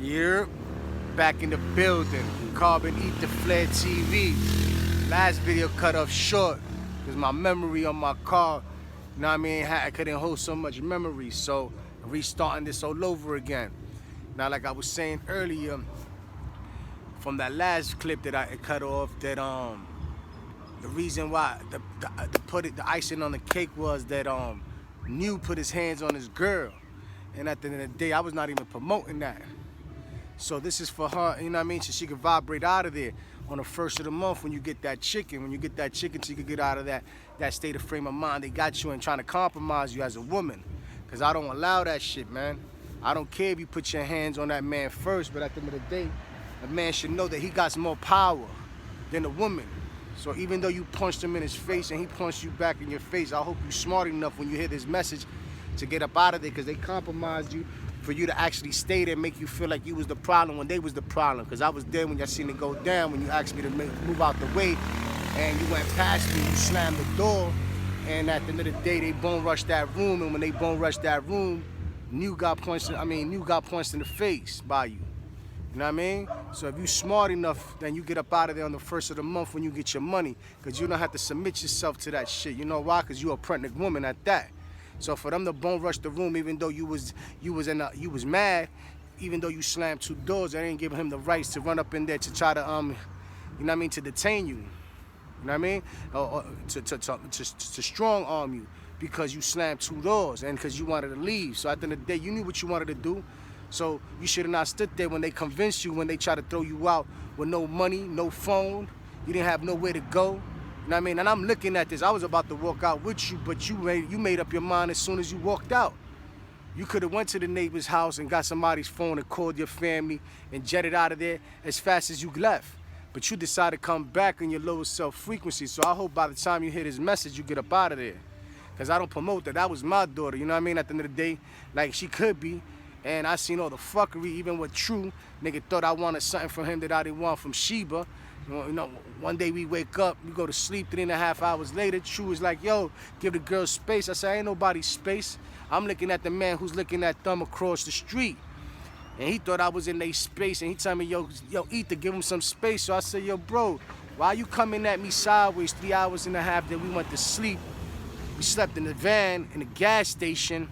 You're back in the building. Carbon Ether Flair TV. Last video cut off short because my memory on my car, you know what I mean, I couldn't hold so much memory. So restarting this all over again. Now, like I was saying earlier, from that last clip that I cut off, that the reason why the icing on the cake was that New put his hands on his girl, and at the end of the day, I was not even promoting that. So this is for her, you know what I mean, so she can vibrate out of there on the first of the month when you get that chicken. When you get that chicken, so you can get out of that state of frame of mind they got you in, trying to compromise you as a woman. Because I don't allow that shit, man. I don't care if you put your hands on that man first, but at the end of the day, a man should know that he got more power than a woman. So even though you punched him in his face and he punched you back in your face, I hope you're smart enough when you hear this message to get up out of there, because they compromised you for you to actually stay there and make you feel like you was the problem when they was the problem. Because I was there when y'all seen it go down, when you asked me to move out the way and you went past me, you slammed the door, and at the end of the day, they bone rushed that room, and when they bone rushed that room, New got punched in the face by you. You know what I mean? So if you smart enough, then you get up out of there on the first of the month when you get your money, because you don't have to submit yourself to that shit. You know why? Because you're a pregnant woman at that. So for them to bone rush the room, even though you was mad, even though you slammed two doors, they ain't giving him the rights to run up in there to try to you know what I mean, to detain you. You know what I mean? Or to strong arm you because you slammed two doors and because you wanted to leave. So at the end of the day, you knew what you wanted to do. So you should have not stood there when they convinced you, when they try to throw you out with no money, no phone, you didn't have nowhere to go. You know what I mean? And I'm looking at this. I was about to walk out with you, but you made up your mind as soon as you walked out. You could have went to the neighbor's house and got somebody's phone and called your family and jetted out of there as fast as you left. But you decided to come back in your lowest self-frequency. So I hope by the time you hear this message, you get up out of there. Because I don't promote that. That was my daughter, you know what I mean? At the end of the day, like, she could be. And I seen all the fuckery, even with True. Nigga thought I wanted something from him that I didn't want from Sheba. You know, one day we wake up, we go to sleep, 3.5 hours later, True is like, yo, give the girl space. I said, ain't nobody's space. I'm looking at the man who's looking at them across the street. And he thought I was in their space, and he told me, yo, Ether, give him some space. So I said, yo, bro, why you coming at me sideways 3.5 hours that we went to sleep? We slept in the van, in the gas station,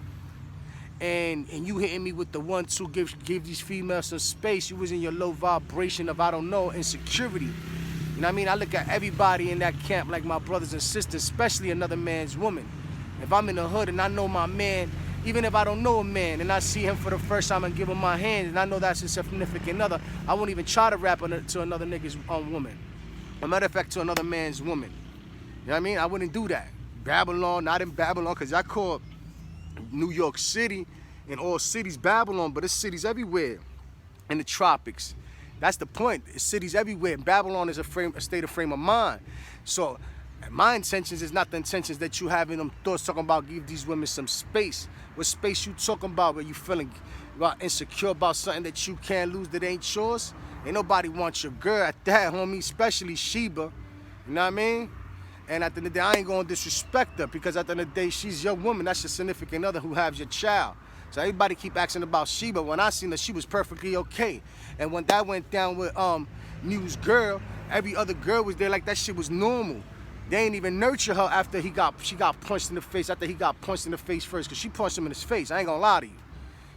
and you hitting me with the 1-2, give these females some space. You was in your low vibration of, I don't know, insecurity. You know what I mean? I look at everybody in that camp like my brothers and sisters, especially another man's woman. If I'm in the hood and I know my man, even if I don't know a man and I see him for the first time and give him my hand and I know that's a significant other, I won't even try to rap to another nigga's woman. As a matter of fact, to another man's woman. You know what I mean? I wouldn't do that. Babylon, not in Babylon, because I call New York City and all cities Babylon, but it's cities everywhere in the tropics. That's the point. It's cities everywhere. Babylon is a state of frame of mind. So my intentions is not the intentions that you have in them thoughts talking about give these women some space. What space you talking about where you feeling insecure about something that you can't lose that ain't yours? Ain't nobody wants your girl at that, homie, especially Sheba. You know what I mean? And at the end of the day, I ain't gonna disrespect her, because at the end of the day, she's your woman. That's your significant other who has your child. So everybody keep asking about Sheba. When I seen her, she was perfectly okay. And when that went down with New's girl, every other girl was there like that shit was normal. They ain't even nurture her after she got punched in the face, after he got punched in the face first, because she punched him in his face. I ain't gonna lie to you.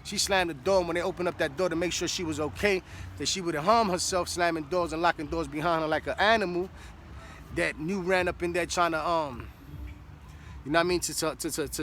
She slammed the door, and when they opened up that door to make sure she was okay, that she wouldn't harm herself, slamming doors and locking doors behind her like an animal. That New ran up in there trying to, you know what I mean, to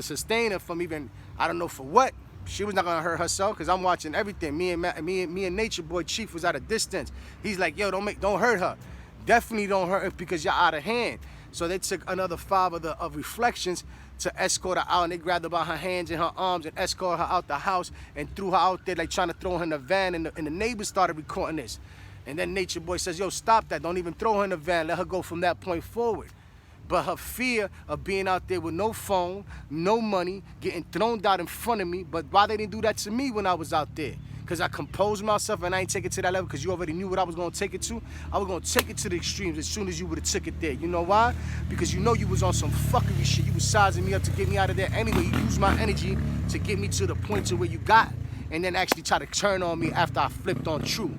sustain her from even, I don't know for what. She was not gonna hurt herself, because I'm watching everything. Me and Nature Boy Chief was at a distance. He's like, yo, don't hurt her. Definitely don't hurt her, because you're out of hand. So they took another 5 of reflections to escort her out, and they grabbed her by her hands and her arms and escorted her out the house and threw her out there like trying to throw her in the van, and the neighbors started recording this. And then Nature Boy says, yo, stop that. Don't even throw her in the van. Let her go from that point forward. But her fear of being out there with no phone, no money, getting thrown out in front of me. But why they didn't do that to me when I was out there? Because I composed myself and I ain't take it to that level, because you already knew what I was going to take it to. I was going to take it to the extremes as soon as you would have took it there. You know why? Because you know you was on some fuckery shit. You was sizing me up to get me out of there anyway. You used my energy to get me to the point to where you got. and then actually try to turn on me after I flipped on True.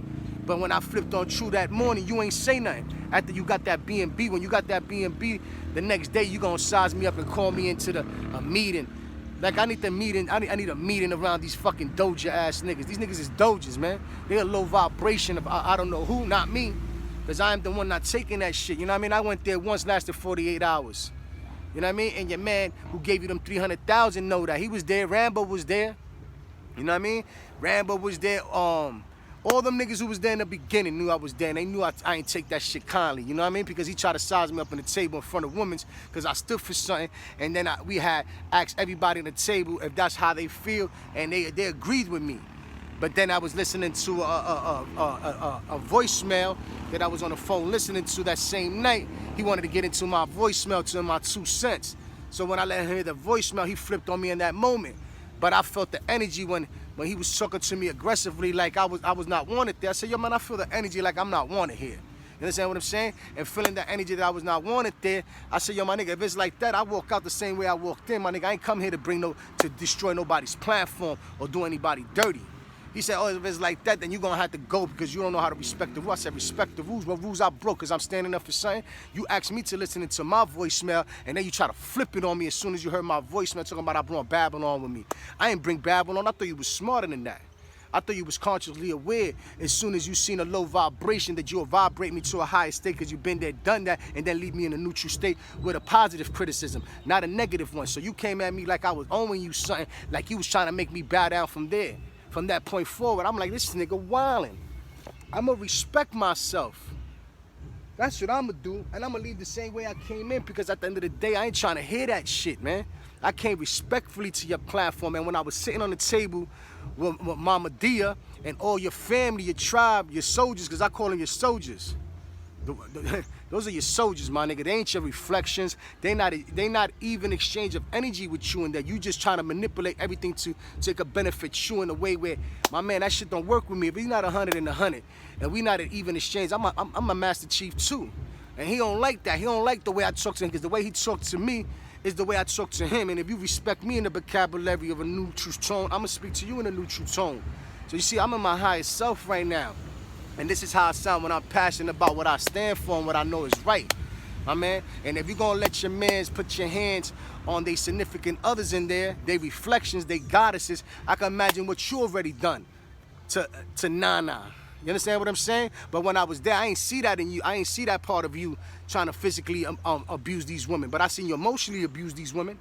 But when I flipped on True that morning, you ain't say nothing. After you got that B&B, when you got that B&B, the next day you gonna size me up and call me into a meeting. Like, I need the meeting. I need a meeting around these fucking doja ass niggas. These niggas is dojas, man. They a low vibration of I don't know who, not me, because I am the one not taking that shit. You know what I mean? I went there once, lasted 48 hours. You know what I mean? And your man who gave you them 300,000 know that he was there. Rambo was there. You know what I mean? Rambo was there. All them niggas who was there in the beginning knew I was there, and they knew I ain't take that shit kindly, you know what I mean? Because he tried to size me up on the table in front of women's, because I stood for something, and then we had asked everybody on the table if that's how they feel, and they agreed with me. But then I was listening to a voicemail that I was on the phone listening to that same night. He wanted to get into my voicemail, to my 2 cents. So when I let him hear the voicemail, he flipped on me in that moment. But I felt the energy when he was talking to me aggressively, like I was not wanted there. I said, yo, man, I feel the energy like I'm not wanted here. You understand what I'm saying? And feeling the energy that I was not wanted there, I said, yo, my nigga, if it's like that, I walk out the same way I walked in, my nigga. I ain't come here to destroy nobody's platform or do anybody dirty. He said, oh, if it's like that, then you're going to have to go because you don't know how to respect the rules. I said, respect the rules. What rules I broke? Because I'm standing up for something. You asked me to listen to my voicemail, and then you try to flip it on me as soon as you heard my voicemail talking about I brought Babylon with me. I ain't bring Babylon. I thought you was smarter than that. I thought you was consciously aware as soon as you seen a low vibration that you'll vibrate me to a higher state because you've been there, done that, and then leave me in a neutral state with a positive criticism, not a negative one. So you came at me like I was owing you something, like you was trying to make me bow down from there. From that point forward, I'm like, this nigga wildin'. I'ma respect myself. That's what I'ma do, and I'ma leave the same way I came in, because at the end of the day, I ain't trying to hear that shit, man. I came respectfully to your platform, and when I was sitting on the table with Mama Dia and all your family, your tribe, your soldiers, because I call them your soldiers. Those are your soldiers, my nigga. They ain't your reflections. They not even exchange of energy with you, and that you just trying to manipulate everything to take a benefit you in a way where, my man, that shit don't work with me. If he's not 100 and 100, and we not at even exchange, I'm a Master Chief too, and he don't like that. He don't like the way I talk to him, because the way he talked to me is the way I talk to him. And if you respect me in the vocabulary of a neutral tone, I'm gonna speak to you in a neutral tone. So you see, I'm in my highest self right now. And this is how I sound when I'm passionate about what I stand for and what I know is right, my man. And if you're gonna let your mans put your hands on their significant others in there, their reflections, their goddesses, I can imagine what you already done to Nana. You understand what I'm saying? But when I was there, I ain't see that in you. I ain't see that part of you trying to physically abuse these women. But I seen you emotionally abuse these women.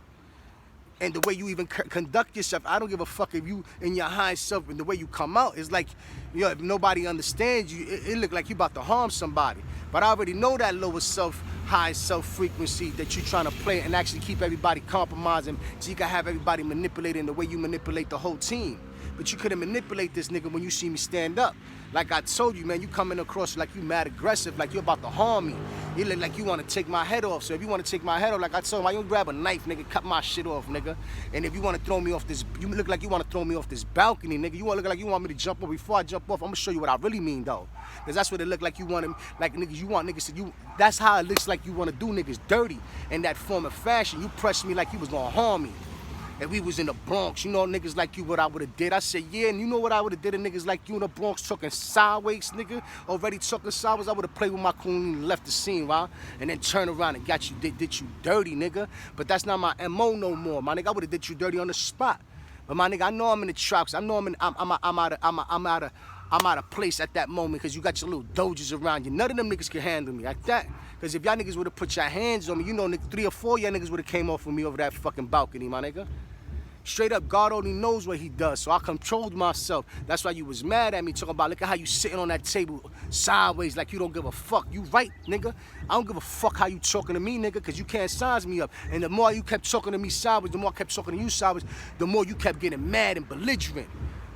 And the way you even conduct yourself, I don't give a fuck if you in your high self, and the way you come out is like, you know, if nobody understands you, it look like you about to harm somebody. But I already know that lower self, high self frequency that you're trying to play and actually keep everybody compromising, so you can have everybody manipulating the way you manipulate the whole team. But you couldn't manipulate this nigga when you see me stand up. Like I told you, man, you coming across like you mad aggressive, like you're about to harm me. You look like you want to take my head off. So if you want to take my head off, like I told him, why you don't grab a knife, nigga, cut my shit off, nigga. And if you want to throw me off this, you look like you want to throw me off this balcony, nigga. You want to look like you want me to jump off. Before I jump off, I'm going to show you what I really mean, though. Because that's what it look like you want him, like niggas, you want niggas to, that's how it looks like you want to do niggas dirty in that form of fashion. You pressed me like you was going to harm me. If we was in the Bronx, you know niggas like you what I would have did. I said, yeah, and you know what I would have did to niggas like you in the Bronx talking sideways, nigga? Already talking sideways, I would have played with my coon and left the scene, right? And then turn around and got you, did you dirty, nigga. But that's not my MO no more, my nigga. I would have did you dirty on the spot. But my nigga, I know I'm in the traps. I know I'm out of place at that moment, because you got your little doges around you. None of them niggas can handle me like that. Because if y'all niggas would have put your hands on me, you know, 3 or 4 y'all niggas would have came off with me over that fucking balcony, my nigga. Straight up, God only knows what he does. So I controlled myself. That's why you was mad at me, talking about, look at how you sitting on that table sideways like you don't give a fuck. You right, nigga. I don't give a fuck how you talking to me, nigga, because you can't size me up. And the more you kept talking to me sideways, the more I kept talking to you sideways, the more you kept getting mad and belligerent.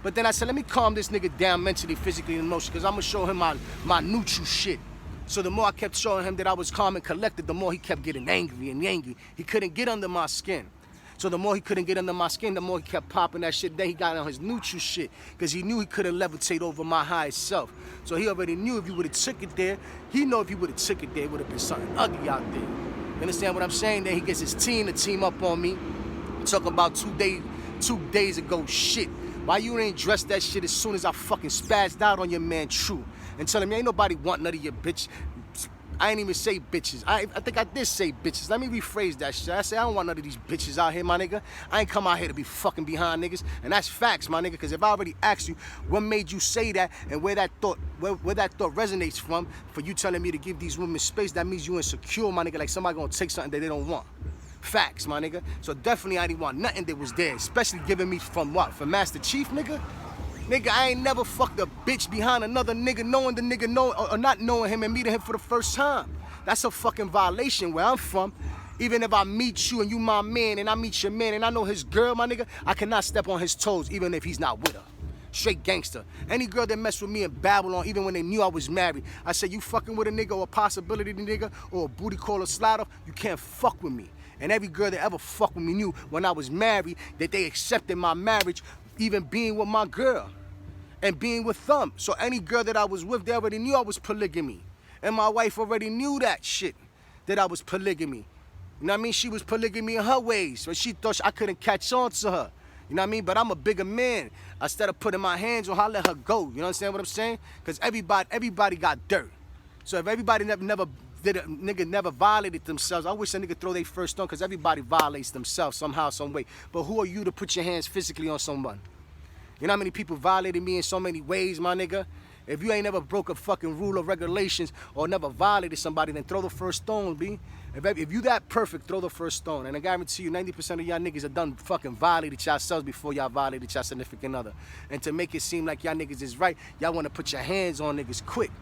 But then I said, let me calm this nigga down mentally, physically, and emotionally, because I'm going to show him my neutral shit. So the more I kept showing him that I was calm and collected, the more he kept getting angry and angry. He couldn't get under my skin. So the more he couldn't get under my skin, the more he kept popping that shit. Then he got on his neutral shit, because he knew he couldn't levitate over my higher self. So he already knew if you would have took it there, he know if he would have took it there, it would have been something ugly out there. You understand what I'm saying? Then he gets his team to team up on me. Talking about 2 days ago shit. Why you ain't dressed that shit as soon as I fucking spazzed out on your man True and tell him ain't nobody want none of your bitch. I ain't even say bitches. I think I did say bitches. Let me rephrase that shit. I say I don't want none of these bitches out here, my nigga. I ain't come out here to be fucking behind niggas. And that's facts, my nigga. Because if I already asked you what made you say that and where that thought resonates from, for you telling me to give these women space, that means you insecure, my nigga. Like somebody gonna take something that they don't want. Facts, my nigga. So definitely I didn't want nothing that was there. Especially giving me from what? From Master Chief, nigga? Nigga, I ain't never fucked a bitch behind another nigga knowing the nigga know or not knowing him and meeting him for the first time. That's a fucking violation where I'm from. Even if I meet you and you my man and I meet your man and I know his girl, my nigga, I cannot step on his toes even if he's not with her. Straight gangster. Any girl that messed with me in Babylon, even when they knew I was married, I said, you fucking with a nigga or a possibility nigga or a booty call or slide off, you can't fuck with me. And every girl that ever fucked with me knew when I was married that they accepted my marriage, even being with my girl. And being with them. So any girl that I was with, they already knew I was polygamy. And my wife already knew that shit, that I was polygamy. You know what I mean? She was polygamy in her ways, but she thought I couldn't catch on to her. You know what I mean? But I'm a bigger man. Instead of putting my hands on her, I let her go. You understand what I'm saying? Because everybody got dirt. So if everybody never violated themselves, I wish a nigga throw their first stone, because everybody violates themselves somehow, some way. But who are you to put your hands physically on someone? You know how many people violated me in so many ways, my nigga? If you ain't never broke a fucking rule or regulations or never violated somebody, then throw the first stone, B. If you that perfect, throw the first stone. And I guarantee you, 90% of y'all niggas are done fucking violated yourselves before y'all violated your significant other. And to make it seem like y'all niggas is right, y'all want to put your hands on niggas quick.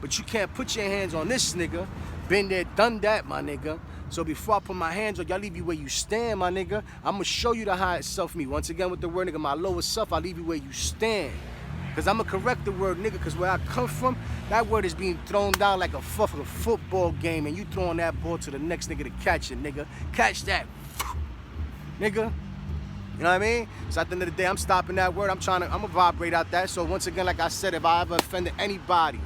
But you can't put your hands on this nigga. Been there, done that, my nigga. So before I put my hands on y'all, leave you where you stand, my nigga. I'm gonna show you the higher self me. Once again with the word nigga, my lower self, I leave you where you stand. Cause I'm gonna correct the word nigga, cause where I come from, that word is being thrown down like a fucking football game, and you throwing that ball to the next nigga to catch it, nigga. Catch that, nigga. You know what I mean? So at the end of the day, I'm stopping that word. I'm gonna vibrate out that. So once again, like I said, if I ever offended anybody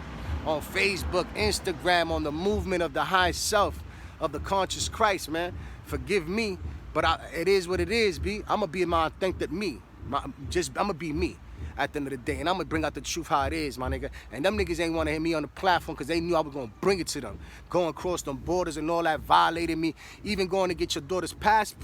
on Facebook, Instagram, on the movement of the high self, of the conscious Christ, man, forgive me, but it is what it is, B. I'm gonna be my authentic me. I'm gonna be me at the end of the day, and I'm gonna bring out the truth how it is, my nigga. And them niggas ain't wanna hit me on the platform because they knew I was gonna bring it to them. Going across them borders and all that, violated me, even going to get your daughter's birth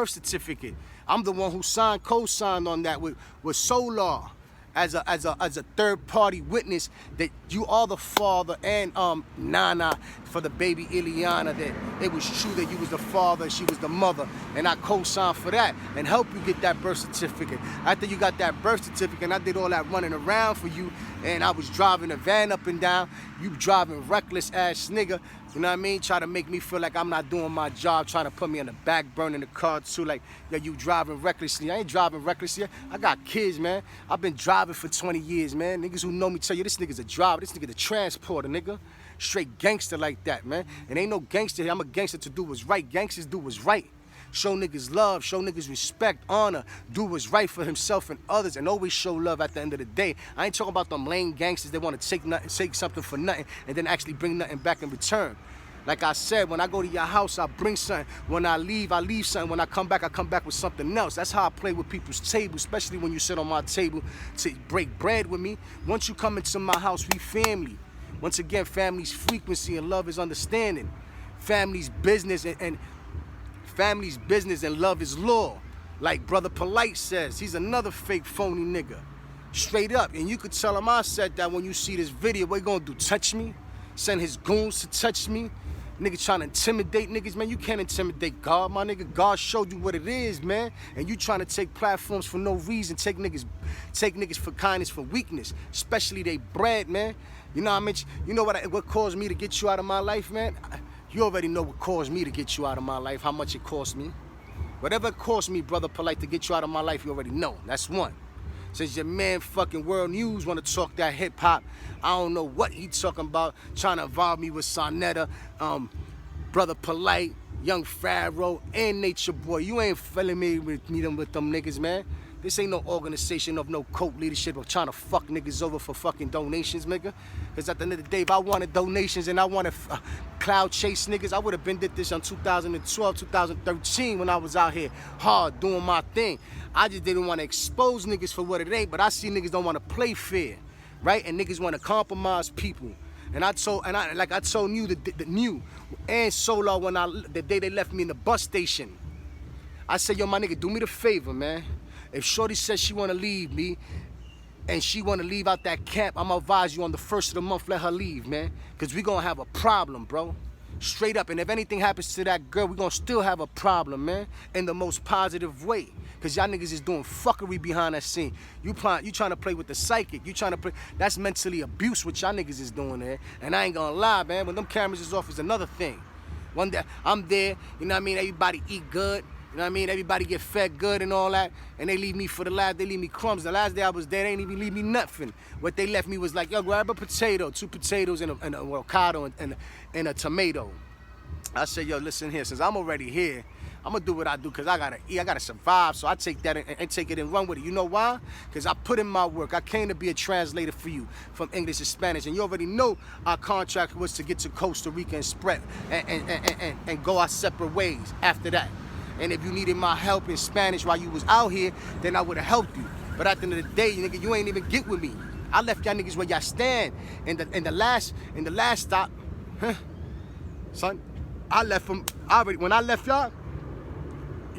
certificate. I'm the one who co-signed on that with Solar. As a third-party witness that you are the father, and Nana for the baby Ileana, that it was true that you was the father, she was the mother, and I co-signed for that and help you get that birth certificate. After you got that birth certificate, and I did all that running around for you, and I was driving a van up and down, you driving reckless ass nigga. You know what I mean? Try to make me feel like I'm not doing my job, trying to put me on the back burner in the car too, like, yo, you driving recklessly. I ain't driving recklessly. I got kids, man. I've been driving for 20 years, man. Niggas who know me tell you this nigga's a driver, this nigga's a transporter, nigga. Straight gangster like that, man. And ain't no gangster here. I'm a gangster to do what's right. Gangsters do what's right. Show niggas love, show niggas respect, honor, do what's right for himself and others, and always show love at the end of the day. I ain't talking about them lame gangsters that want to take something for nothing and then actually bring nothing back in return. Like I said, when I go to your house, I bring something. When I leave something. When I come back with something else. That's how I play with people's table, especially when you sit on my table to break bread with me. Once you come into my house, we family. Once again, family's frequency and love is understanding. Family's business and family's business and love is law. Like Brother Polite says, he's another fake phony nigga. Straight up. And you could tell him I said that when you see this video. What you gonna do, touch me? Send his goons to touch me? Niggas trying to intimidate niggas, man. You can't intimidate God, my nigga. God showed you what it is, man. And you trying to take platforms for no reason. Take niggas for kindness, for weakness. Especially they bread, man. You know what I mean? You know what caused me to get you out of my life, man? You already know what caused me to get you out of my life, how much it cost me. Whatever it cost me, Brother Polite, to get you out of my life, you already know. That's one. Since your man fucking World News want to talk that hip hop, I don't know what he talking about, trying to involve me with Sonetta, Brother Polite, Young Pharaoh, and Nature Boy. You ain't feeling me with them niggas, man. This ain't no organization of no cult leadership of trying to fuck niggas over for fucking donations, nigga. Because at the end of the day, if I wanted donations and I wanted cloud chase niggas, I would have been did this in 2012, 2013 when I was out here hard doing my thing. I just didn't want to expose niggas for what it ain't, but I see niggas don't want to play fair, right? And niggas want to compromise people. And I told you the new and Solar when the day they left me in the bus station. I said, yo, my nigga, do me the favor, man. If Shorty says she wanna leave me and she wanna leave out that camp, I'ma advise you on the first of the month, let her leave, man. Cause we gonna have a problem, bro. Straight up. And if anything happens to that girl, we gonna still have a problem, man. In the most positive way. Cause y'all niggas is doing fuckery behind that scene. You trying to play with the psychic. You trying to play, that's mentally abuse what y'all niggas is doing there. And I ain't gonna lie, man, when them cameras is off is another thing. One day, I'm there, you know what I mean? Everybody eat good. You know what I mean? Everybody get fed good and all that, and they leave me for the last, they leave me crumbs. The last day I was there, they ain't even leave me nothing. What they left me was like, yo, grab a potato, 2 potatoes and an avocado and a tomato. I said, yo, listen here, since I'm already here, I'm gonna do what I do because I gotta eat, I gotta survive, so I take that and take it and run with it. You know why? Because I put in my work. I came to be a translator for you from English to Spanish, and you already know our contract was to get to Costa Rica and spread and go our separate ways after that. And if you needed my help in Spanish while you was out here, then I would have helped you. But at the end of the day, nigga, you ain't even get with me. I left y'all niggas where y'all stand. In the last stop, son, I left from when I left y'all,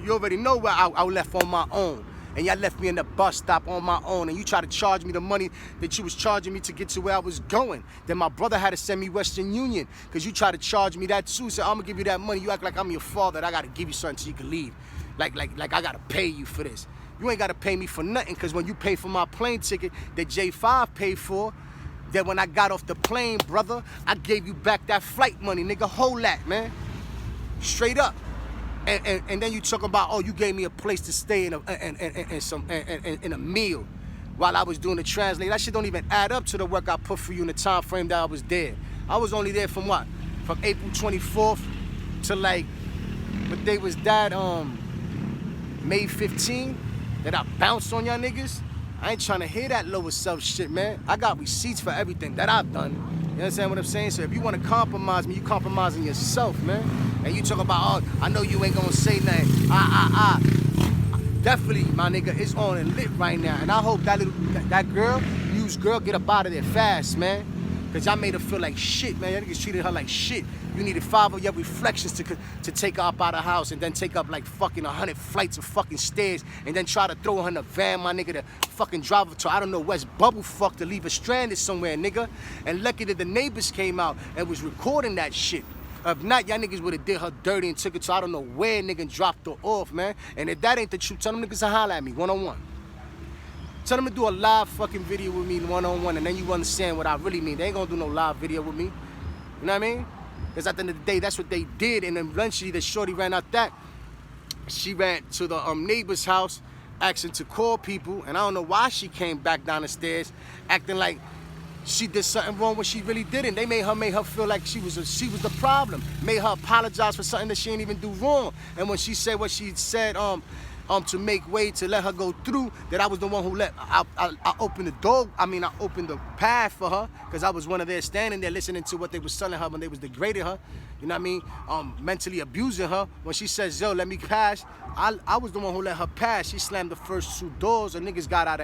you already know where I left on my own. And y'all left me in the bus stop on my own, and you tried to charge me the money that you was charging me to get to where I was going. Then my brother had to send me Western Union, because you tried to charge me that too. So I'm gonna give you that money. You act like I'm your father, that I gotta give you something so you can leave. Like I gotta pay you for this. You ain't gotta pay me for nothing, because when you pay for my plane ticket that J5 paid for, then when I got off the plane, brother, I gave you back that flight money, nigga. Hold that, man. Straight up. And then you talk about, oh, you gave me a place to stay in a meal while I was doing the translate. That shit don't even add up to the work I put for you in the time frame that I was there. I was only there from what? From April 24th to like, what day was that? May 15th that I bounced on y'all niggas. I ain't trying to hear that lower self shit, man. I got receipts for everything that I've done. You understand what I'm saying? So if you want to compromise me, you compromising yourself, man. And you talk about, oh, I know you ain't gonna say nothing. Definitely, my nigga, it's on and lit right now. And I hope that girl, used girl, get up out of there fast, man. Because y'all made her feel like shit, man. Y'all niggas treated her like shit. You needed 5 of your reflections to take her up out of the house and then take up like fucking 100 flights of fucking stairs and then try to throw her in a van, my nigga, to fucking drive her to, I don't know, West Bubblefuck to leave her stranded somewhere, nigga. And lucky that the neighbors came out and was recording that shit. If not, y'all niggas would have did her dirty and took her to I don't know where, nigga, and dropped her off, man. And if that ain't the truth, tell them niggas to holler at me one-on-one. Tell them to do a live fucking video with me one-on-one, and then you understand what I really mean. They ain't gonna do no live video with me. You know what I mean? Because at the end of the day, that's what they did. And then eventually the shorty ran out that. She ran to the neighbor's house, asking to call people. And I don't know why she came back down the stairs, acting like she did something wrong when she really didn't. They made her feel like she was the problem. Made her apologize for something that she didn't even do wrong. And when she said what she said, to make way to let her go through, that I was the one who I opened the door. I mean, I opened the path for her, because I was one of there standing there listening to what they was telling her when they was degrading her. You know what I mean? Mentally abusing her. When she says, yo, let me pass, I was the one who let her pass. She slammed the first 2 doors, and niggas got out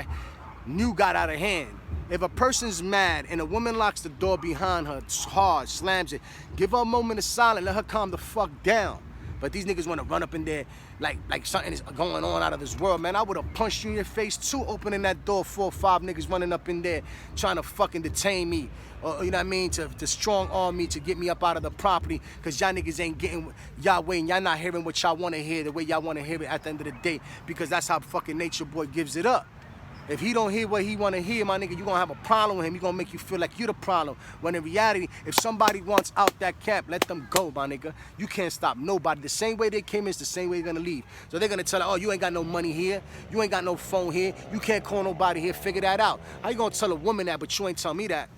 of hand. If a person's mad and a woman locks the door behind her hard, slams it, give her a moment of silence, let her calm the fuck down. But these niggas want to run up in there like something is going on out of this world, man. I would have punched you in your face too, opening that door, 4 or 5 niggas running up in there trying to fucking detain me. Or, you know what I mean, to strong arm me to get me up out of the property, because y'all niggas ain't getting y'all way, and y'all not hearing what y'all want to hear the way y'all want to hear it at the end of the day, because that's how fucking Nature Boy gives it up. If he don't hear what he want to hear, my nigga, you going to have a problem with him. He going to make you feel like you the problem. When in reality, if somebody wants out that camp, let them go, my nigga. You can't stop nobody. The same way they came in is the same way they're going to leave. So they're going to tell her, oh, you ain't got no money here. You ain't got no phone here. You can't call nobody here. Figure that out. How you going to tell a woman that, but you ain't tell me that?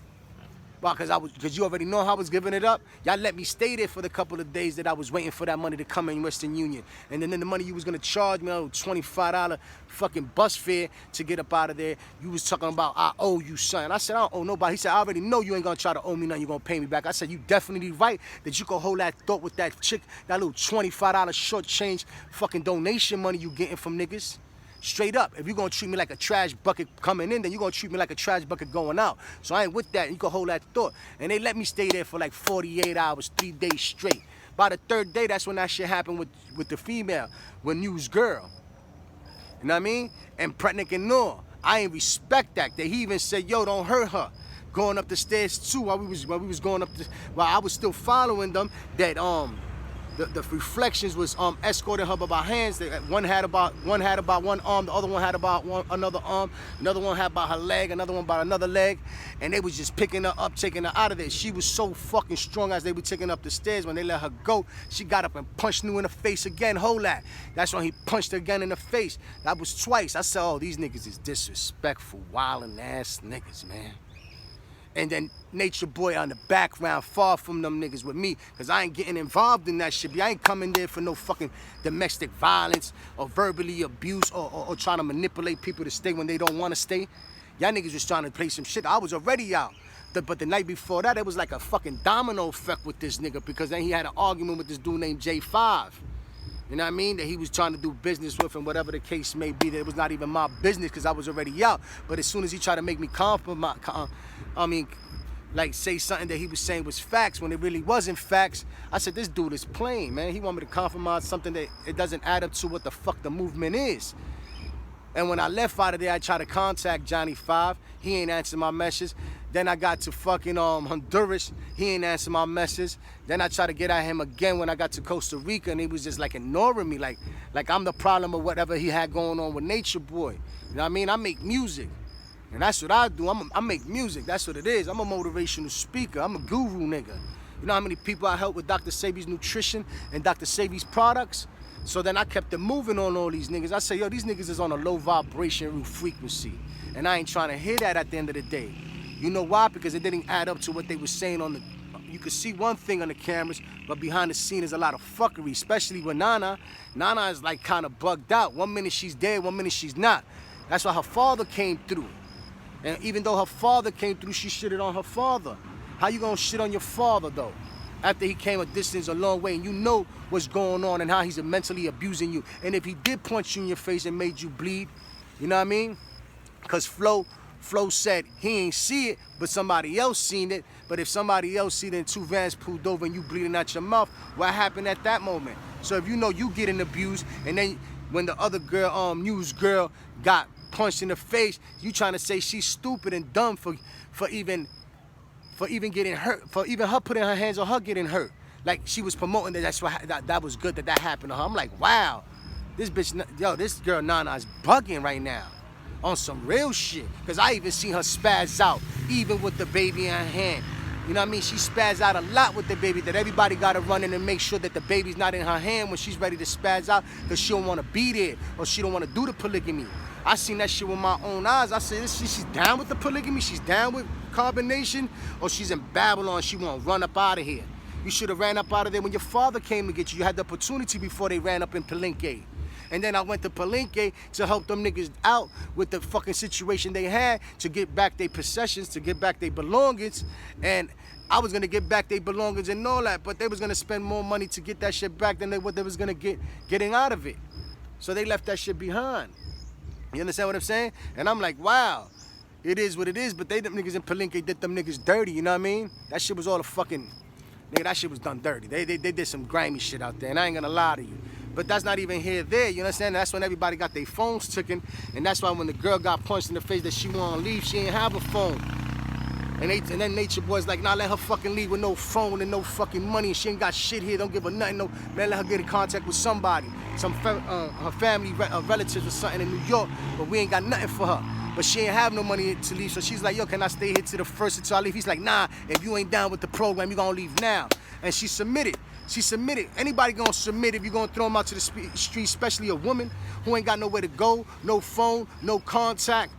Well, because you already know how I was giving it up. Y'all let me stay there for the couple of days that I was waiting for that money to come in Western Union. And then the money you was gonna charge me, $25 fucking bus fare to get up out of there, you was talking about, I owe you something. I said, I don't owe nobody. He said, I already know you ain't gonna try to owe me nothing, you gonna pay me back. I said, you definitely right that you can hold that thought with that chick, that little $25 short change fucking donation money you getting from niggas. Straight up, if you're gonna treat me like a trash bucket coming in, then you're gonna treat me like a trash bucket going out. So I ain't with that. You can hold that thought. And they let me stay there for like 48 hours, 3 days straight. By the third day, that's when that shit happened with the female, with News Girl. You know what I mean? And Pretnick and Noor. I ain't respect that. He even said, yo, don't hurt her. Going up the stairs too, while we was going up while I was still following them, that the reflections was escorting her by hands. One had about one arm, the other one had about another arm, another one had about her leg, another one about another leg, and they was just picking her up, taking her out of there. She was so fucking strong as they were taking her up the stairs. When they let her go, she got up and punched New in the face again. Hold that. That's when he punched her again in the face. That was twice. I said, oh, these niggas is disrespectful, wildin' ass niggas, man. And then Nature Boy on the background, far from them niggas with me, because I ain't getting involved in that shit. I ain't coming there for no fucking domestic violence or verbally abuse or trying to manipulate people to stay when they don't want to stay. Y'all niggas was trying to play some shit. I was already out. But the night before that, it was like a fucking domino effect with this nigga, because then he had an argument with this dude named J5. You know what I mean? That he was trying to do business with, and whatever the case may be, that it was not even my business because I was already out. But as soon as he tried to make me like say something that he was saying was facts when it really wasn't facts, I said, this dude is playing, man. He want me to compromise something that it doesn't add up to what the fuck the movement is. And when I left out of there, I tried to contact Johnny 5. He ain't answer my message. Then I got to fucking Honduras. He ain't answer my message. Then I tried to get at him again when I got to Costa Rica, and he was just like ignoring me, like I'm the problem or whatever he had going on with Nature Boy. You know what I mean? I make music, and that's what I do. I make music. That's what it is. I'm a motivational speaker. I'm a guru nigga. You know how many people I helped with Dr. Sebi's nutrition and Dr. Sebi's products? So then I kept it moving on all these niggas. I said, yo, these niggas is on a low vibration frequency, and I ain't trying to hear that at the end of the day. You know why? Because it didn't add up to what they were saying on the... You could see one thing on the cameras, but behind the scene is a lot of fuckery, especially with Nana. Nana is like kind of bugged out. 1 minute she's dead, 1 minute she's not. That's why her father came through. And even though her father came through, she shitted on her father. How you gonna shit on your father, though? After he came a distance, a long way, and you know what's going on and how he's mentally abusing you. And if he did punch you in your face and made you bleed, you know what I mean? Because Flo said he ain't see it, but somebody else seen it. But if somebody else see it and 2 vans pulled over and you bleeding out your mouth, what happened at that moment? So if you know you getting abused, and then when the other girl, News Girl, got punched in the face, you trying to say she's stupid and dumb for even getting hurt, for even her putting her hands on her getting hurt. Like she was promoting that. That's why that was good that happened to her. I'm like, wow, this bitch, yo, this girl Nana is bugging right now. On some real shit. Because I even seen her spaz out, even with the baby in her hand. You know what I mean? She spaz out a lot with the baby, that everybody got to run in and make sure that the baby's not in her hand when she's ready to spaz out, because she don't want to be there, or she don't want to do the polygamy. I seen that shit with my own eyes. I said, she's down with the polygamy? She's down with carbonation? Or she's in Babylon, she want to run up out of here? You should have ran up out of there when your father came to get you. You had the opportunity before they ran up in Palenque. And then I went to Palenque to help them niggas out with the fucking situation they had, to get back their possessions, to get back their belongings. And I was gonna get back their belongings and all that, but they was gonna spend more money to get that shit back than what they was gonna get getting out of it. So they left that shit behind. You understand what I'm saying? And I'm like, wow, it is what it is, but them niggas in Palenque did them niggas dirty, you know what I mean? That shit was all a fucking, nigga, that shit was done dirty. They did some grimy shit out there, and I ain't gonna lie to you. But that's not even here there, you understand? That's when everybody got their phones taken, and that's why when the girl got punched in the face that she wanna leave, she ain't have a phone. And then Nature Boy's like, nah, let her fucking leave with no phone and no fucking money, and she ain't got shit here, don't give her nothing, no, man, let her get in contact with somebody, her family, relatives or something in New York, but we ain't got nothing for her. But she ain't have no money to leave, so she's like, yo, can I stay here to the first until I leave? He's like, nah, if you ain't down with the program, you gonna leave now. And she submitted. She submitted. Anybody gonna submit if you gonna throw them out to the street, especially a woman who ain't got nowhere to go, no phone, no contact.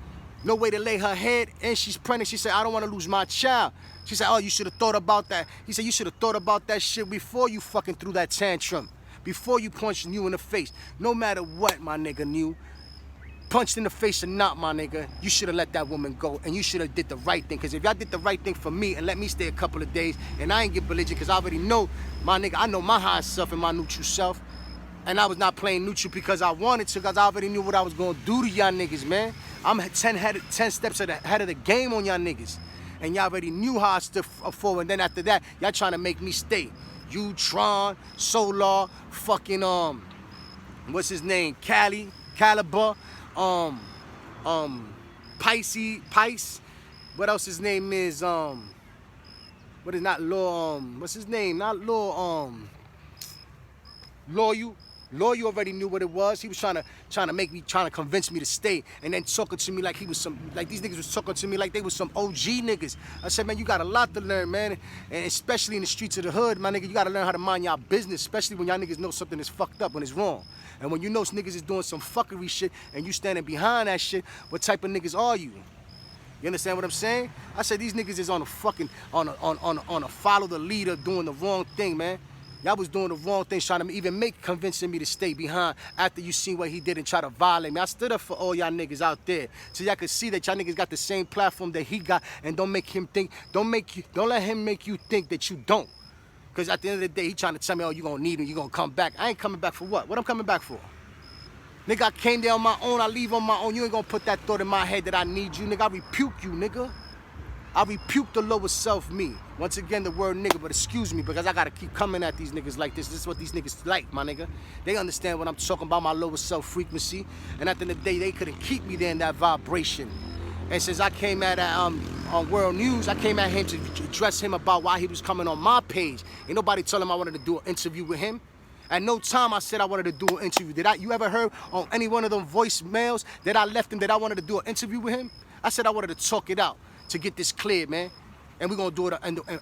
No way to lay her head, and she's pregnant. She said, I don't want to lose my child. She said, oh, you should have thought about that. He said, you should have thought about that shit before you fucking threw that tantrum. Before you punched you in the face. No matter what, my nigga, knew. Punched in the face or not, my nigga, you should have let that woman go, and you should have did the right thing. Because if y'all did the right thing for me and let me stay a couple of days, and I ain't get belligerent because I already know, my nigga, I know my high self and my neutral self. And I was not playing neutral because I wanted to, because I already knew what I was going to do to y'all niggas, man. I'm 10 steps ahead of the game on y'all niggas. And y'all already knew how I stood forward. And then after that, y'all trying to make me stay. You, Tron, Solar, fucking, what's his name? Caliber, Pice. What else his name is? What is not Law? What's his name? Not Law. Loyal. Loyal already knew what it was. He was trying to convince me to stay, and then talking to me like he was some, like these niggas was talking to me like they was some OG niggas. I said, man, you got a lot to learn, man, and especially in the streets of the hood, my nigga, you got to learn how to mind y'all business, especially when y'all niggas know something is fucked up, when it's wrong. And when you know niggas is doing some fuckery shit, and you standing behind that shit, what type of niggas are you? You understand what I'm saying? I said these niggas is on a fucking, on a follow the leader doing the wrong thing, man. Y'all was doing the wrong thing, trying to even convincing me to stay behind after you seen what he did and try to violate me. I stood up for all y'all niggas out there, so y'all could see that y'all niggas got the same platform that he got, and don't let him make you think that you don't. Cause at the end of the day, he trying to tell me, oh, you gonna need him, you gonna come back. I ain't coming back for what? What I'm coming back for? Nigga, I came there on my own, I leave on my own. You ain't gonna put that thought in my head that I need you, nigga. I rebuke you, nigga. I rebuke the lower self me. Once again, the word nigga, but excuse me, because I gotta keep coming at these niggas like this. This is what these niggas like, my nigga. They understand when I'm talking about my lower self frequency, and at the end of the day, they couldn't keep me there in that vibration. And since I came at on World News, I came at him to address him about why he was coming on my page. Ain't nobody told him I wanted to do an interview with him. At no time I said I wanted to do an interview. You ever heard on any one of them voicemails that I left him that I wanted to do an interview with him? I said I wanted to talk it out to get this cleared, man. And we're gonna do it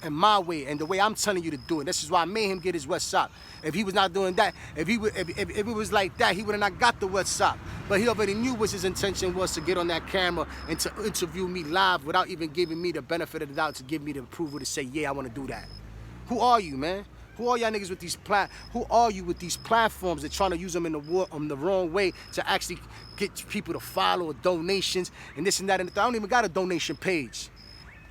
in my way, and the way I'm telling you to do it. This is why I made him get his West Sock. If he was not doing that, if it was like that, he would have not got the West Sock. But he already knew what his intention was, to get on that camera and to interview me live without even giving me the benefit of the doubt, to give me the approval to say, yeah, I want to do that. Who are you, man? Who are y'all niggas with these Who are you with these platforms that trying to use them in the wrong way to actually get people to follow, or donations and this and that and the third? I don't even got a donation page.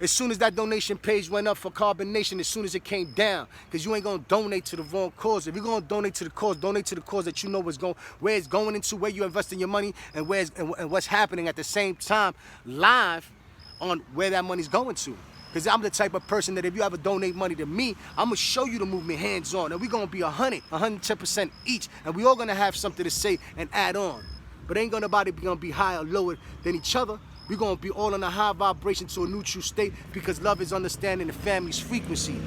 As soon as that donation page went up for carbonation, as soon as it came down, because you ain't gonna donate to the wrong cause. If you're gonna donate to the cause that you know where it's going into, where you're investing your money, and what's happening at the same time, live on where that money's going to. Because I'm the type of person that if you ever donate money to me, I'm going to show you the movement hands-on. And we're going to be 110% each. And we all going to have something to say and add on. But ain't nobody going to be higher or lower than each other. We're going to be all in a high vibration to a neutral state, because love is understanding the family's frequency.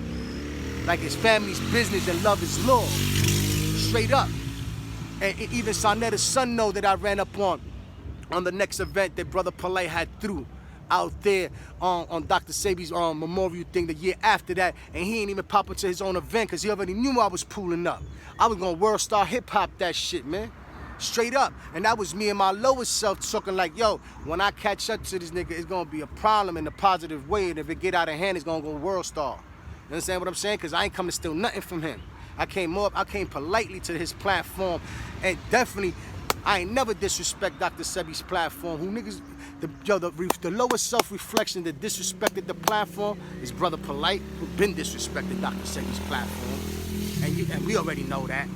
Like it's family's business and love is law. Straight up. And even Sonetta's son know that I ran up on the next event that Brother Polite had through out there on Dr. Sebi's memorial thing the year after that, and he ain't even pop into his own event because he already knew I was pulling up. I was gonna world star hip hop that shit, man. Straight up. And that was me and my lowest self talking like, yo, when I catch up to this nigga, it's gonna be a problem in a positive way, and if it get out of hand, it's gonna go world star. You understand what I'm saying? Because I ain't coming to steal nothing from him. I came politely to his platform, and definitely I ain't never disrespect Dr. Sebi's platform. Who niggas, the lowest self-reflection that disrespected the platform is Brother Polite, who been disrespecting Dr. Sebi's platform. And we already know that.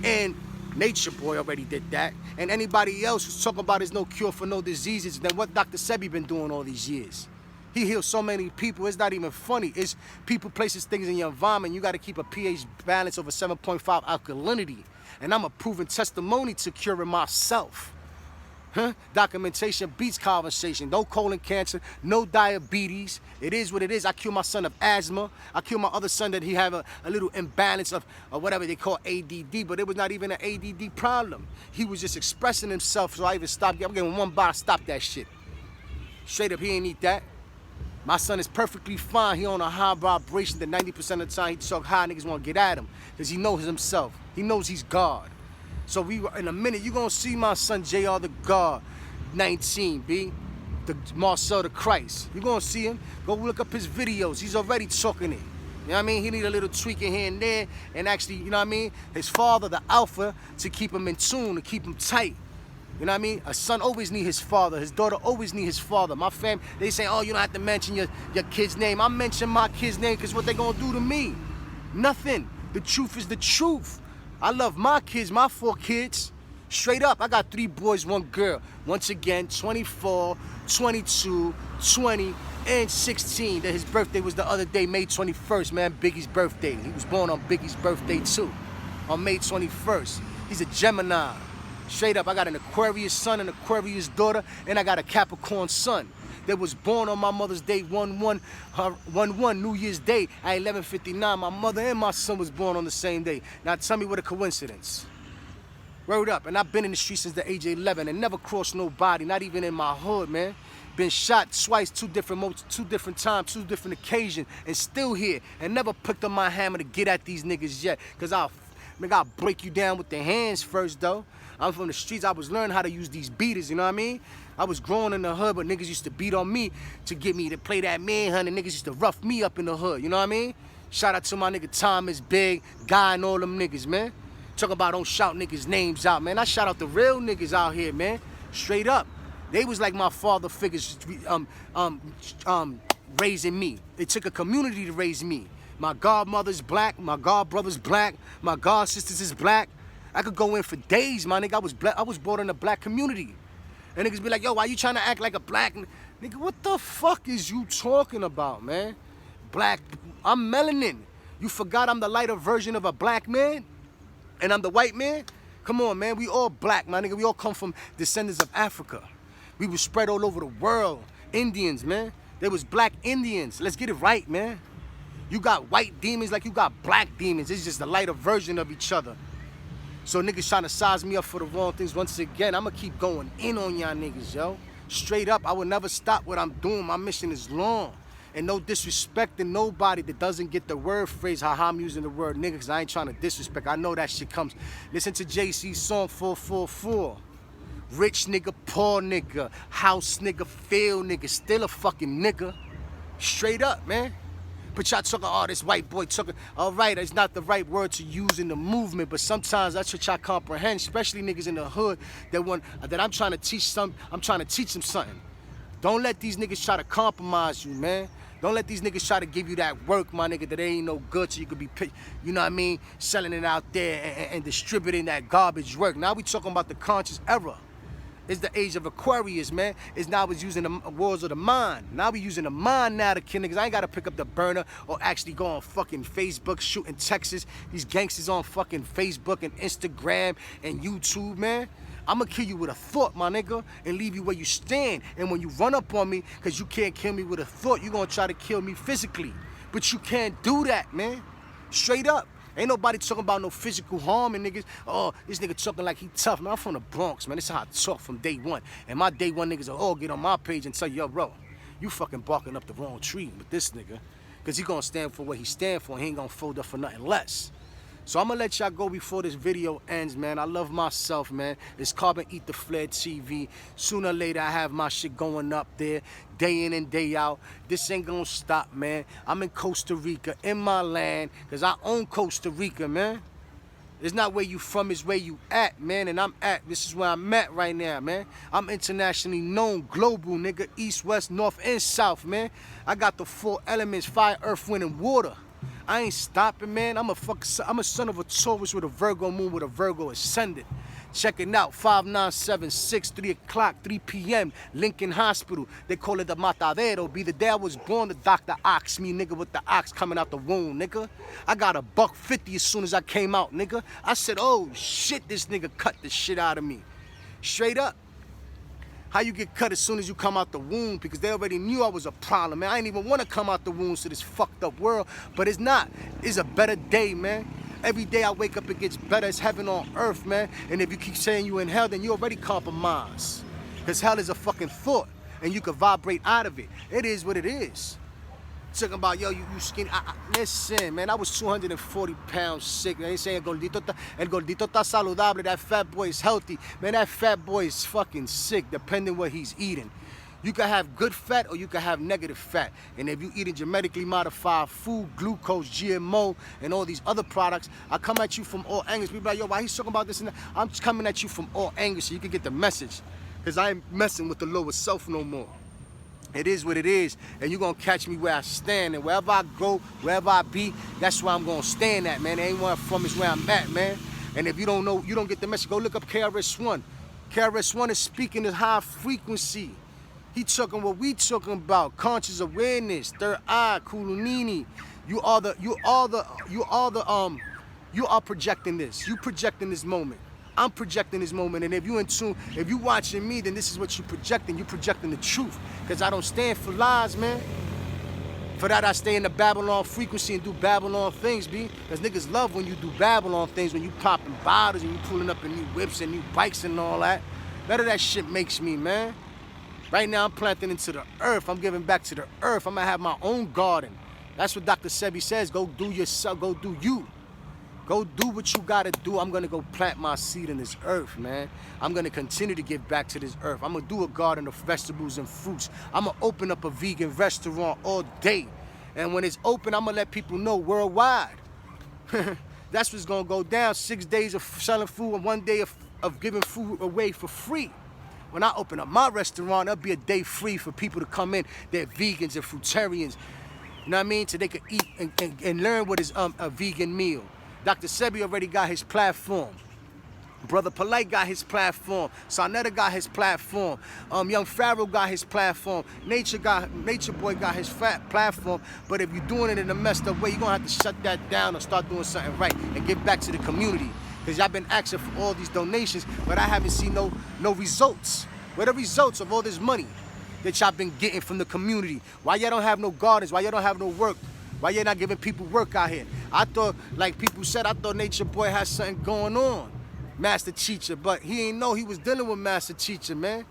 And Nature Boy already did that. And anybody else who's talking about there's no cure for no diseases, then what Dr. Sebi been doing all these years? He heals so many people, it's not even funny. It's people, places, things in your environment. You got to keep a pH balance over 7.5 alkalinity. And I'm a proven testimony to curing myself. Documentation beats conversation. No colon cancer, no diabetes. It is what it is. I cured my son of asthma. I cured my other son that he had a little imbalance of whatever they call ADD, but it was not even an ADD problem. He was just expressing himself, so I even stopped. I'm getting one bar, stop that shit. Straight up, he ain't need that. My son is perfectly fine. He on a high vibration that 90% of the time he talk high, niggas want to get at him because he knows himself. He knows he's God. So in a minute, you're going to see my son JR the God, 19, B. the Marcel the Christ. You're gonna see him. Go look up his videos. He's already talking it. You know what I mean? He need a little tweaking here and there, and actually, you know what I mean? His father, the alpha, to keep him in tune, to keep him tight. You know what I mean? A son always need his father. His daughter always need his father. My fam, they say, oh, you don't have to mention your kid's name. I mention my kid's name because what they gonna do to me? Nothing. The truth is the truth. I love my kids, my 4 kids. Straight up, I got 3 boys, 1 girl. Once again, 24, 22, 20, and 16. That his birthday was the other day, May 21st, man, Biggie's birthday. He was born on Biggie's birthday too, on May 21st. He's a Gemini. Straight up, I got an Aquarius son, an Aquarius daughter, and I got a Capricorn son that was born on my mother's day, 1/1, New Year's Day at 11:59. My mother and my son was born on the same day. Now tell me what a coincidence. Word up, and I've been in the streets since the age of 11 and never crossed nobody, not even in my hood, man. Been shot twice, 2 different times, 2 different occasions, and still here, and never picked up my hammer to get at these niggas yet, because I'll break you down with the hands first, though. I'm from the streets. I was learning how to use these beaters, you know what I mean? I was growing in the hood, but niggas used to beat on me to get me to play that manhunt, and niggas used to rough me up in the hood, you know what I mean? Shout out to my nigga Thomas, Big, Guy, and all them niggas, man. Talk about don't shout niggas' names out, man. I shout out the real niggas out here, man. Straight up. They was like my father figures raising me. It took a community to raise me. My godmother's black, my godbrother's black, my god sisters is black. I could go in for days, my nigga. I was born in a black community. And niggas be like, yo, why you trying to act like a black nigga? What the fuck is you talking about, man? Black, I'm melanin. You forgot I'm the lighter version of a black man? And I'm the white man? Come on, man. We all black, my nigga. We all come from descendants of Africa. We were spread all over the world. Indians, man. There was black Indians. Let's get it right, man. You got white demons like you got black demons. It's just a lighter version of each other. So niggas trying to size me up for the wrong things. Once again, I'ma keep going in on y'all niggas, yo. Straight up, I will never stop what I'm doing. My mission is long. And no disrespecting nobody that doesn't get the word phrase, how I'm using the word nigga, because I ain't trying to disrespect. I know that shit comes. Listen to JC's song 444. Rich nigga, poor nigga, house nigga, field nigga, still a fucking nigga. Straight up, man. But y'all talking, oh, this white boy talking. All right, it's not the right word to use in the movement, but sometimes that's what y'all comprehend, especially niggas in the hood that I'm trying to teach them something. Don't let these niggas try to compromise you, man. Don't let these niggas try to give you that work, my nigga, that ain't no good so you could be, you know what I mean, selling it out there and distributing that garbage work. Now we talking about the conscious era. It's the age of Aquarius, man. It's now it's using the wars of the mind. Now we using the mind now to kill niggas. I ain't got to pick up the burner or actually go on fucking Facebook shooting Texas. These gangsters on fucking Facebook and Instagram and YouTube, man. I'ma kill you with a thought, my nigga, and leave you where you stand. And when you run up on me, because you can't kill me with a thought, you gonna try to kill me physically. But you can't do that, man. Straight up. Ain't nobody talking about no physical harm and niggas. Oh, this nigga talking like he tough. Man, I'm from the Bronx, man. This is how I talk from day one. And my day one niggas will all get on my page and tell you, yo, bro, you fucking barking up the wrong tree with this nigga. Because he gonna stand for what he stand for, and he ain't gonna fold up for nothing less. So I'm gonna let y'all go before this video ends, man. I love myself, man. It's Ether Flair TV. Sooner or later, I have my shit going up there, day in and day out. This ain't gonna stop, man. I'm in Costa Rica, in my land, because I own Costa Rica, man. It's not where you from, it's where you at, man. And this is where I'm at right now, man. I'm internationally known, global, nigga. East, west, north, and south, man. I got the 4 elements, fire, earth, wind, and water. I ain't stopping, man. I'm a son of a Taurus with a Virgo moon with a Virgo ascendant. Check it out, 5976, 3 o'clock, 3 p.m., Lincoln Hospital. They call it the Matadero. Be the day I was born, the doctor oxed me, nigga, with the ox coming out the womb, nigga. I got a $150 as soon as I came out, nigga. I said, oh, shit, this nigga cut the shit out of me. Straight up. How you get cut as soon as you come out the womb, because they already knew I was a problem, man. I didn't even want to come out the womb to this fucked up world, but it's not. It's a better day, man. Every day I wake up, it gets better. It's heaven on earth, man. And if you keep saying you in hell, then you already compromise. Because hell is a fucking thought, and you can vibrate out of it. It is what it is. Talking about, yo, you skinny. Listen, man, I was 240 pounds sick. They say el gordito está saludable. That fat boy is healthy. Man, that fat boy is fucking sick, depending what he's eating. You can have good fat or you can have negative fat. And if you eating genetically modified food, glucose, GMO, and all these other products, I come at you from all angles. People are like, yo, why he's talking about this and that? I'm just coming at you from all angles so you can get the message. Because I ain't messing with the lower self no more. It is what it is, and you're going to catch me where I stand. And wherever I go, wherever I be, that's where I'm going to stand at, man. Ain't where I'm from is where I'm at, man. And if you don't know, you don't get the message, go look up KRS-One. KRS-One is speaking at high frequency. He talking what we talking about, conscious awareness, third eye, Kulunini. You are projecting this. You projecting this moment. I'm projecting this moment, and if you in tune, if you watching me, then this is what you projecting. You projecting the truth, because I don't stand for lies, man. For that, I stay in the Babylon frequency and do Babylon things, B. Because niggas love when you do Babylon things, when you popping bottles and you pulling up in new whips and new bikes and all that. None of that shit makes me, man. Right now, I'm planting into the earth. I'm giving back to the earth. I'm going to have my own garden. That's what Dr. Sebi says. Go do yourself. Go do you. Go do what you got to do. I'm going to go plant my seed in this earth, man. I'm going to continue to give back to this earth. I'm going to do a garden of vegetables and fruits. I'm going to open up a vegan restaurant all day. And when it's open, I'm going to let people know worldwide. That's what's going to go down. 6 days of selling food and 1 day of giving food away for free. When I open up my restaurant, there'll be a day free for people to come in. They're vegans and fruitarians. You know what I mean? So they can eat and learn what is a vegan meal. Dr. Sebi already got his platform. Brother Polite got his platform. Sarnetta got his platform. Young Pharaoh got his platform. Nature Boy got his platform. But if you're doing it in a messed up way, you're going to have to shut that down or start doing something right and give back to the community. Because y'all been asking for all these donations, but I haven't seen no results. Where the results of all this money that y'all been getting from the community? Why y'all don't have no gardens? Why y'all don't have no work? Why y'all not giving people work out here? I thought, like people said, I thought Nature Boy had something going on, Master Teacher, but he ain't know he was dealing with Master Teacher, man.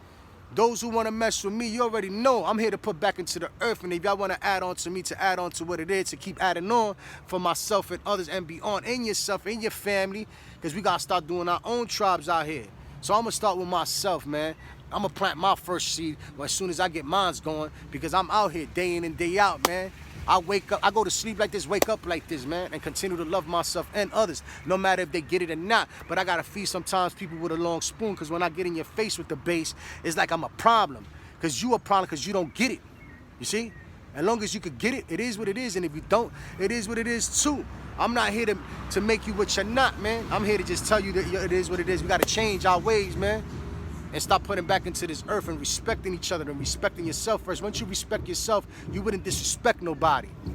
Those who want to mess with me, you already know I'm here to put back into the earth. And if y'all want to add on to me, to add on to what it is, to keep adding on for myself and others and beyond, in yourself, in your family, because we got to start doing our own tribes out here. So I'm going to start with myself, man. I'm going to plant my first seed as soon as I get mines going, because I'm out here day in and day out, man. I wake up, I go to sleep like this, wake up like this, man, and continue to love myself and others, no matter if they get it or not. But I got to feed sometimes people with a long spoon, because when I get in your face with the bass, it's like I'm a problem, because you a problem because you don't get it, you see? As long as you could get it, it is what it is, and if you don't, it is what it is too. I'm not here to make you what you're not, man. I'm here to just tell you that it is what it is. We got to change our ways, man, and stop putting back into this earth and respecting each other and respecting yourself first. Once you respect yourself, you wouldn't disrespect nobody. You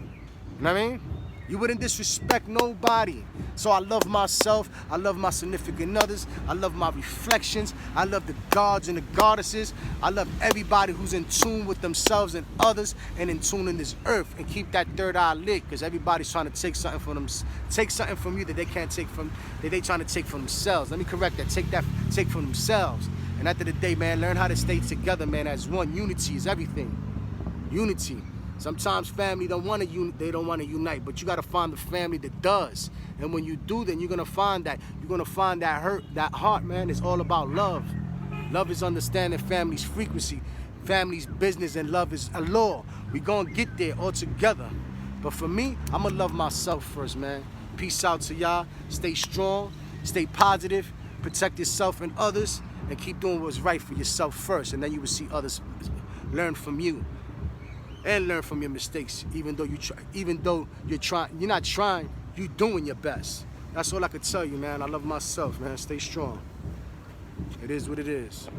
know what I mean? You wouldn't disrespect nobody. So I love myself. I love my significant others. I love my reflections. I love the gods and the goddesses. I love everybody who's in tune with themselves and others and in tune in this earth, and keep that third eye lit, because everybody's trying to take something from them, take something from you that they can't take from, that they trying to take from themselves. Let me correct that. Take from themselves. And at the end of the day, man, learn how to stay together, man, as one. Unity is everything. Unity. Sometimes family don't want to they don't want to unite, but you got to find the family that does. And when you do, then you're going to find that. You're going to find that heart, man. It's all about love. Love is understanding family's frequency, family's business, and love is a law. We're going to get there all together. But for me, I'm going to love myself first, man. Peace out to y'all. Stay strong. Stay positive. Protect yourself and others. And keep doing what's right for yourself first. And then you will see others learn from you. And learn from your mistakes, even though you're not trying, you're doing your best. That's all I could tell you, man. I love myself, man. Stay strong. It is what it is.